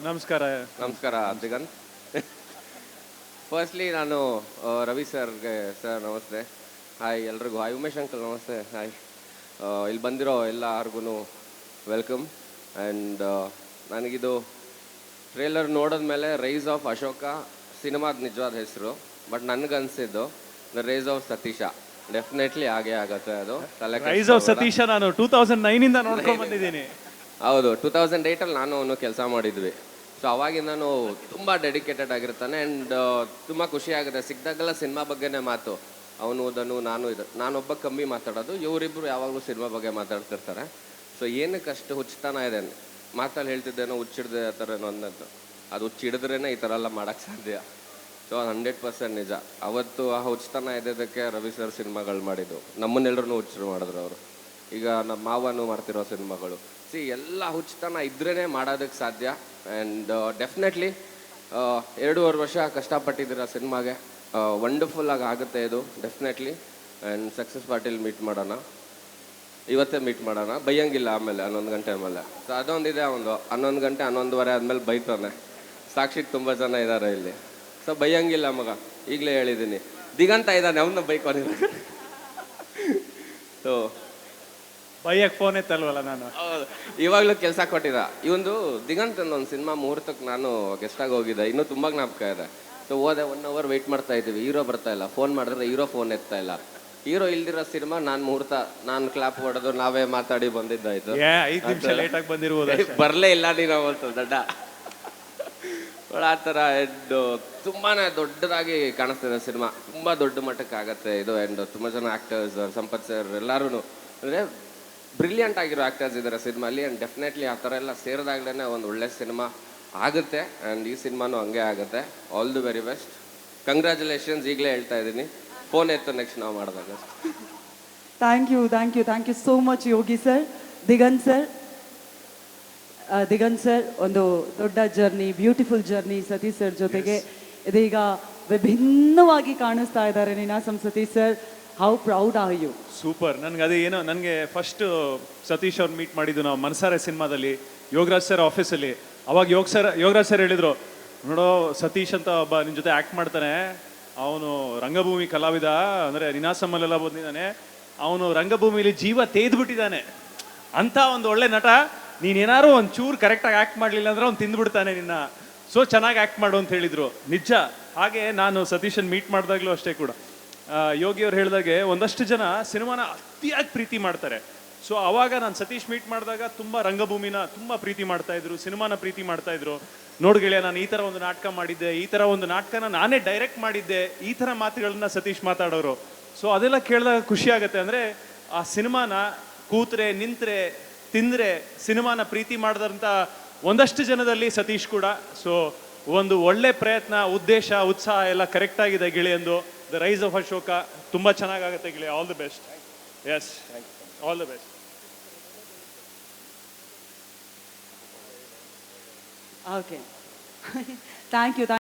ನಮಸ್ಕಾರ. ನಮಸ್ಕಾರ ದಿಗಂತ್. ಫಸ್ಟ್ಲಿ ನಾನು ರವಿ ಸರ್ಗೆ ಸರ್ ನಮಸ್ತೆ. ಹಾಯ್ ಎಲ್ರಿಗೂ. ಹಾಯ್ ಉಮೇಶ್ ಅಂಕಲ್ ನಮಸ್ತೆ. ಹಾಯ್ ಇಲ್ಲಿ ಬಂದಿರೋ ಎಲ್ಲರಿಗೂ ವೆಲ್ಕಮ್. ಆ್ಯಂಡ್ ನನಗಿದು ಟ್ರೇಲರ್ ನೋಡಿದ್ಮೇಲೆ ರೈಸ್ ಆಫ್ ಅಶೋಕ ಸಿನಿಮಾದ ನಿಜವಾದ ಹೆಸರು. ಬಟ್ ನನಗನ್ಸಿದ್ದು the rise of Satisha. Definitely ಹಾಗೆ ಆಗುತ್ತೆ ಅದು. ರೈಸ್ ಆಫ್ ಸತೀಶ ನಾನು 2009 ಇಂದ ನೋಡ್ಕೊಂಡು ಬಂದಿದ್ದೀನಿ. ಹೌದು, 2008 ನಾನು ಅವನು ಕೆಲಸ ಮಾಡಿದ್ವಿ. ಸೊ ಅವಾಗಿಂದ ನಾನು ತುಂಬ ಡೆಡಿಕೇಟೆಡ್ ಆಗಿರ್ತಾನೆ. ಆ್ಯಂಡ್ ತುಂಬ ಖುಷಿ ಆಗುತ್ತೆ ಸಿಕ್ಕಿದಾಗೆಲ್ಲ ಸಿನಿಮಾ ಬಗ್ಗೆನೇ ಮಾತು. ಅವನು ಓದನು, ನಾನೊಬ್ಬ ಕಮ್ಮಿ ಮಾತಾಡೋದು, ಇವರಿಬ್ಬರು ಯಾವಾಗಲೂ ಸಿನಿಮಾ ಬಗ್ಗೆ ಮಾತಾಡ್ತಿರ್ತಾರೆ. ಸೊ ಏನಕ್ಕೆ ಅಷ್ಟು ಹುಚ್ಚತನ ಇದೆ, ಮಾತಲ್ಲಿ ಹೇಳ್ತಿದ್ದೇನೋ ಹುಚ್ಚಿಡ್ದೆ ಆ ಥರ ಅನ್ನೋದು. ಅದು ಹುಚ್ಚಿಡಿದ್ರೇ ಈ ಥರ ಎಲ್ಲ ಮಾಡೋಕ್ಕೆ ಸಾಧ್ಯ. ಸೊ 100% ನಿಜ. ಅವತ್ತು ಆ ಹುಚ್ಚತನ ಇದ್ದದಕ್ಕೆ ರವಿ ಸರ್ ಸಿನಿಮಾಗಳು ಮಾಡಿದ್ದು, ನಮ್ಮನ್ನೆಲ್ಲರೂ ಹುಚ್ಚರು ಮಾಡಿದ್ರು ಅವರು. ಈಗ ನಮ್ಮ ಮಾವನು ಮಾಡ್ತಿರೋ ಸಿನಿಮಾಗಳು ಎಲ್ಲ ಹುಚ್ಚತನ ಇದ್ರೇ ಮಾಡೋದಕ್ಕೆ ಸಾಧ್ಯ. ಆ್ಯಂಡ್ ಡೆಫಿನೆಟ್ಲಿ 2.5 ವರ್ಷ ಕಷ್ಟಪಟ್ಟಿದ್ದೀರ ಸಿನಿಮಾಗೆ. ವಂಡರ್ಫುಲ್ಲಾಗಿ ಆಗುತ್ತೆ ಇದು ಡೆಫಿನೆಟ್ಲಿ. ಆ್ಯಂಡ್ ಸಕ್ಸಸ್ ಪಾರ್ಟಿಲಿ ಮೀಟ್ ಮಾಡೋಣ, ಇವತ್ತೇ ಮೀಟ್ ಮಾಡೋಣ. ಬೈಯಂಗಿಲ್ಲ ಆಮೇಲೆ 11 ಗಂಟೆ ಆಮೇಲೆ. ಸೊ ಅದೊಂದಿದೆ, ಒಂದು 11 ಗಂಟೆ 11:15 ಆದಮೇಲೆ ಬೈತಾನೆ. ಸಾಕ್ಷಿಗೆ ತುಂಬ ಜನ ಇದ್ದಾರೆ ಇಲ್ಲಿ. ಸೊ ಬೈಯಂಗಿಲ್ಲ ಮಗ, ಈಗಲೇ ಹೇಳಿದ್ದೀನಿ. ದಿಗಂತ ಇದ್ದಾನೆ, ಅವನ್ನ ಬೈಕೋನಿಲ್ಲ. ಸೊ ಬೈಯಕ್ಕೆ ಫೋನ್ ಎತ್ತಲ್ವಲ್ಲ ನಾನು. ಹೌದು, ಇವಾಗಲೂ ಕೆಲಸ ಕೊಟ್ಟಿದ್ದ ಇವಂದು ದಿಗಂತ್ ಒಂದು ಸಿನಿಮಾ ಮುಹೂರ್ತಕ್ಕೆ ನಾನು ಗೆಸ್ಟಾಗಿ ಹೋಗಿದ್ದೆ. ಇನ್ನೂ ತುಂಬ ಜ್ಞಾಪಕ ಇದೆ. ಸೊ ಹೋದೆ, 1 hour ವೆಯ್ಟ್ ಮಾಡ್ತಾ ಇದ್ದೀವಿ. ಹೀರೋ ಬರ್ತಾ ಇಲ್ಲ. ಫೋನ್ ಮಾಡಿದ್ರೆ ಹೀರೋ ಫೋನ್ ಎತ್ತಾ ಇಲ್ಲ. ಹೀರೋ ಇಲ್ದಿರೋ ಸಿನಿಮಾ, ನಾನು ಮುಹೂರ್ತ, ನಾನು ಕ್ಲಾಪ್ ಹೊಡೆದು ನಾವೇ ಮಾತಾಡಿ ಬಂದಿದ್ದಾಯ್ತು. 5 ನಿಮಿಷ ಲೇಟಾಗಿ ಬಂದಿರ್ಬೋದು. ಬರಲೇ ಇಲ್ಲ ನೀನು ಅವತ್ತು ದಡ್ಡ. ಆ ಥರ ತುಂಬಾ ದೊಡ್ಡದಾಗಿ ಕಾಣಿಸ್ತಿದೆ ಸಿನಿಮಾ. ತುಂಬ ದೊಡ್ಡ ಮಟ್ಟಕ್ಕೆ ಆಗುತ್ತೆ ಇದು. ಆ್ಯಂಡ್ ತುಂಬ ಜನ ಆ್ಯಕ್ಟರ್ಸ್, ಸಂಪತ್ ಸರ್ ಎಲ್ಲರೂ ಅಂದರೆ ಬ್ರಿಲಿಯಂಟ್ ಆಗಿರೋ ಆ್ಯಕ್ಟರ್ಸ್ ಇದ್ದಾರೆ ಸಿನಿಮಾಲಿ. ಆ್ಯಂಡ್ ಡೆಫಿನೆಟ್ಲಿ ಆ ಥರ ಎಲ್ಲ ಸೇರಿದಾಗಲೇ ಒಂದು ಒಳ್ಳೆ ಸಿನಿಮಾ ಆಗುತ್ತೆ. ಆ್ಯಂಡ್ ಈ ಸಿನಿಮಾನೂ ಹಂಗೆ ಆಗುತ್ತೆ. All the very best. Congratulations, ಈಗಲೇ ಹೇಳ್ತಾ ಇದ್ದೀನಿ. ಫೋನ್ ಎತ್ತು ನೆಕ್ಸ್ಟ್ ನಾವು ಮಾಡಿದಾಗ. Thank you so much Yogi sir. Diganth sir ಒಂದು ದೊಡ್ಡ journey, beautiful journey Satish sir ಜೊತೆಗೆ. ಇದೀಗ ವಿಭಿನ್ನವಾಗಿ ಕಾಣಿಸ್ತಾ ಇದ್ದಾರೆ Ninasam Satish sir. How proud are you? Super. ನನಗೆ ಫಸ್ಟ್ ಸತೀಶ್ ಅವ್ರು ಮೀಟ್ ಮಾಡಿದ್ದು ನಾವು ಮನಸಾರೆ ಸಿನಿಮಾದಲ್ಲಿ ಯೋಗರಾಜ್ ಸರ್ ಆಫೀಸಲ್ಲಿ. ಅವಾಗ ಯೋಗರಾಜ್ ಸರ್ ಹೇಳಿದ್ರು, ನೋಡೋ ಸತೀಶ್ ಅಂತ ಒಬ್ಬ ನಿನ್ನ ಜೊತೆ ಆ್ಯಕ್ಟ್ ಮಾಡ್ತಾನೆ, ಅವನು ರಂಗಭೂಮಿ ಕಲಾವಿದ, ಅಂದರೆ ನಿನಾಸಮ್ಮಲ್ಲೆಲ್ಲ ಬಂದಿದ್ದಾನೆ, ಅವನು ರಂಗಭೂಮಿಲಿ ಜೀವ ತೇದ್ಬಿಟ್ಟಿದ್ದಾನೆ ಅಂತ ಒಂದು ಒಳ್ಳೆ ನಟ. ನೀನೇನಾರು ಒಂದು ಚೂರು ಕರೆಕ್ಟಾಗಿ ಆ್ಯಕ್ಟ್ ಮಾಡಲಿಲ್ಲ ಅಂದರೆ ಅವ್ನು ತಿಂದುಬಿಡ್ತಾನೆ ನಿನ್ನ. ಸೊ ಚೆನ್ನಾಗಿ ಆ್ಯಕ್ಟ್ ಮಾಡು ಅಂತ ಹೇಳಿದರು. ನಿಜ. ಹಾಗೆ ನಾನು ಸತೀಶನ್ ಮೀಟ್ ಮಾಡಿದಾಗಲೂ ಅಷ್ಟೇ ಕೂಡ ಯೋಗಿ ಅವ್ರು ಹೇಳಿದಾಗೆ ಒಂದಷ್ಟು ಜನ ಸಿನಿಮಾನ ಅತಿಯಾಗಿ ಪ್ರೀತಿ ಮಾಡ್ತಾರೆ. ಸೊ ಅವಾಗ ನಾನು ಸತೀಶ್ ಮೀಟ್ ಮಾಡಿದಾಗ ತುಂಬ ರಂಗಭೂಮಿನ ತುಂಬ ಪ್ರೀತಿ ಮಾಡ್ತಾಯಿದ್ರು, ಸಿನಿಮಾನ ಪ್ರೀತಿ ಮಾಡ್ತಾಯಿದ್ರು. ನೋಡ್ಗೆಳೆಯ, ನಾನು ಈ ಥರ ಒಂದು ನಾಟಕ ಮಾಡಿದ್ದೆ, ಈ ಥರ ಒಂದು ನಾಟಕನ ನಾನೇ ಡೈರೆಕ್ಟ್ ಮಾಡಿದ್ದೆ, ಈ ಥರ ಮಾತುಗಳನ್ನ ಸತೀಶ್ ಮಾತಾಡೋರು. ಸೊ ಅದೆಲ್ಲ ಕೇಳಿದಾಗ ಖುಷಿ ಆಗುತ್ತೆ. ಅಂದರೆ ಆ ಸಿನಿಮಾನ ಕೂತ್ರೆ ನಿಂತರೆ ತಿಂದರೆ ಸಿನಿಮಾನ ಪ್ರೀತಿ ಮಾಡಿದಂಥ ಒಂದಷ್ಟು ಜನದಲ್ಲಿ ಸತೀಶ್ ಕೂಡ. ಸೊ ಒಂದು ಒಳ್ಳೆ ಪ್ರಯತ್ನ, ಉದ್ದೇಶ, ಉತ್ಸಾಹ ಎಲ್ಲ ಕರೆಕ್ಟಾಗಿದೆ ಗಿಳಿಯಂದು. ದ ರೈಸ್ ಆಫ್ ಅಶೋಕ ತುಂಬ ಚೆನ್ನಾಗಾಗುತ್ತೆ ಗಿಳಿ. All the best. Yes, all the best. Okay, thank you.